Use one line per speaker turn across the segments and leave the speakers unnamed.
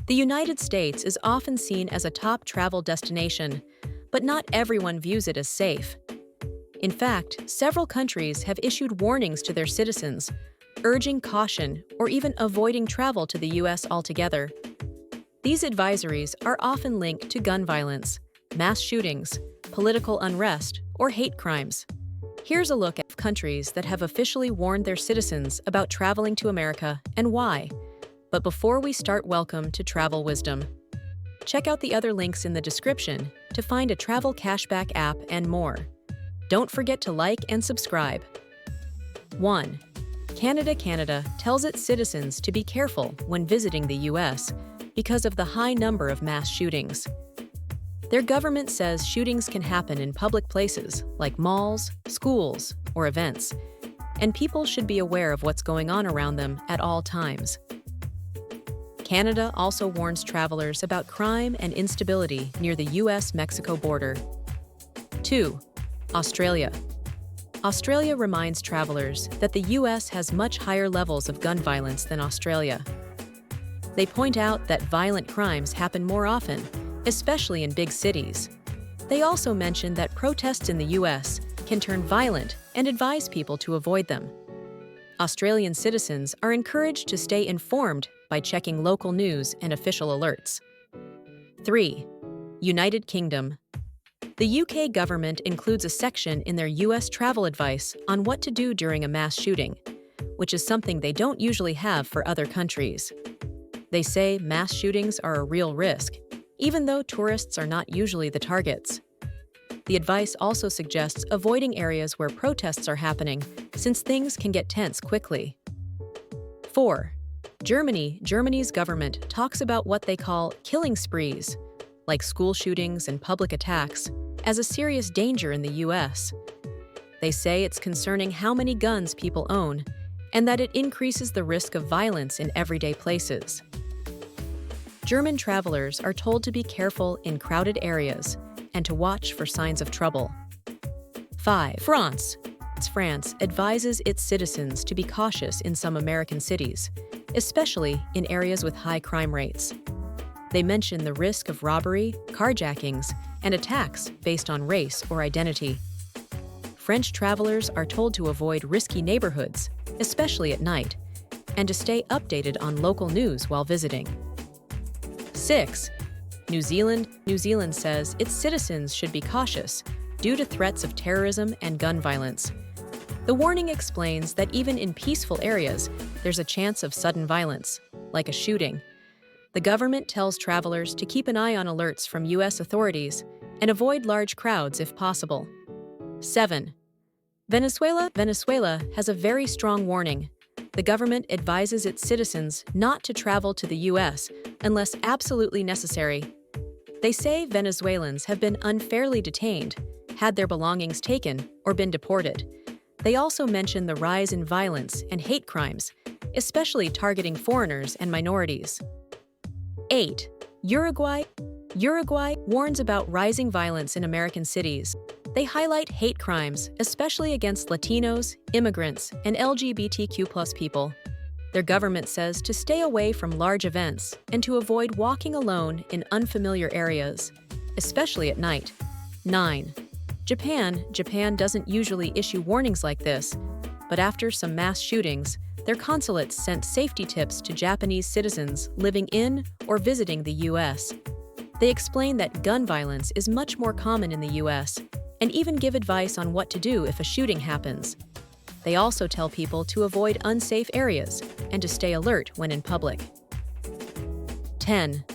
The United States is often seen as a top travel destination, but not everyone views it as safe. In fact, several countries have issued warnings to their citizens, urging caution or even avoiding travel to the U.S. altogether. These advisories are often linked to gun violence, mass shootings, political unrest, or hate crimes. Here's a look at countries that have officially warned their citizens about traveling to America and why. But before we start, welcome to Travel Wisdom. Check out the other links in the description to find a travel cashback app and more. Don't forget to like and subscribe. 1. Canada tells its citizens to be careful when visiting the U.S. because of the high number of mass shootings. Their government says shootings can happen in public places like malls, schools, or events, and people should be aware of what's going on around them at all times. Canada also warns travelers about crime and instability near the U.S.-Mexico border. 2. Australia reminds travelers that the U.S. has much higher levels of gun violence than Australia. They point out that violent crimes happen more often, especially in big cities. They also mention that protests in the U.S. can turn violent and advise people to avoid them. Australian citizens are encouraged to stay informed by checking local news and official alerts. 3. United Kingdom. The UK government includes a section in their US travel advice on what to do during a mass shooting, which is something they don't usually have for other countries. They say mass shootings are a real risk, even though tourists are not usually the targets. The advice also suggests avoiding areas where protests are happening, since things can get tense quickly. 4. Germany's government talks about what they call killing sprees, like school shootings and public attacks, as a serious danger in the U.S. They say it's concerning how many guns people own, and that it increases the risk of violence in everyday places. German travelers are told to be careful in crowded areas and to watch for signs of trouble. 5. France advises its citizens to be cautious in some American cities, especially in areas with high crime rates. They mention the risk of robbery, carjackings, and attacks based on race or identity. French travelers are told to avoid risky neighborhoods, especially at night, and to stay updated on local news while visiting. 6. New Zealand says its citizens should be cautious due to threats of terrorism and gun violence. The warning explains that even in peaceful areas, there's a chance of sudden violence, like a shooting. The government tells travelers to keep an eye on alerts from U.S. authorities and avoid large crowds if possible. 7. Venezuela has a very strong warning. The government advises its citizens not to travel to the U.S. unless absolutely necessary. They say Venezuelans have been unfairly detained, had their belongings taken, or been deported. They also mention the rise in violence and hate crimes, especially targeting foreigners and minorities. 8. Uruguay warns about rising violence in American cities. They highlight hate crimes, especially against Latinos, immigrants, and LGBTQ+ people. Their government says to stay away from large events and to avoid walking alone in unfamiliar areas, especially at night. 9. Japan doesn't usually issue warnings like this, but after some mass shootings, their consulates sent safety tips to Japanese citizens living in or visiting the U.S. They explain that gun violence is much more common in the U.S. and even give advice on what to do if a shooting happens. They also tell people to avoid unsafe areas and to stay alert when in public. 10.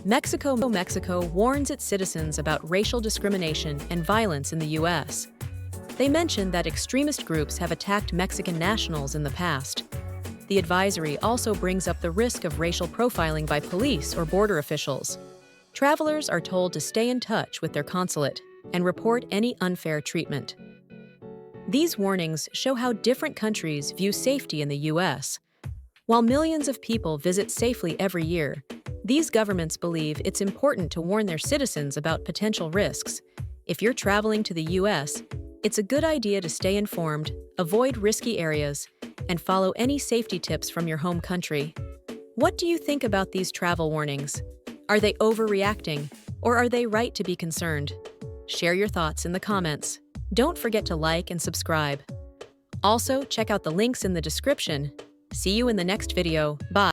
Mexico warns its citizens about racial discrimination and violence in the U.S. They mention that extremist groups have attacked Mexican nationals in the past. The advisory also brings up the risk of racial profiling by police or border officials. Travelers are told to stay in touch with their consulate and report any unfair treatment. These warnings show how different countries view safety in the U.S. While millions of people visit safely every year, these governments believe it's important to warn their citizens about potential risks. If you're traveling to the U.S., it's a good idea to stay informed, avoid risky areas, and follow any safety tips from your home country. What do you think about these travel warnings? Are they overreacting, or are they right to be concerned? Share your thoughts in the comments. Don't forget to like and subscribe. Also, check out the links in the description. See you in the next video. Bye.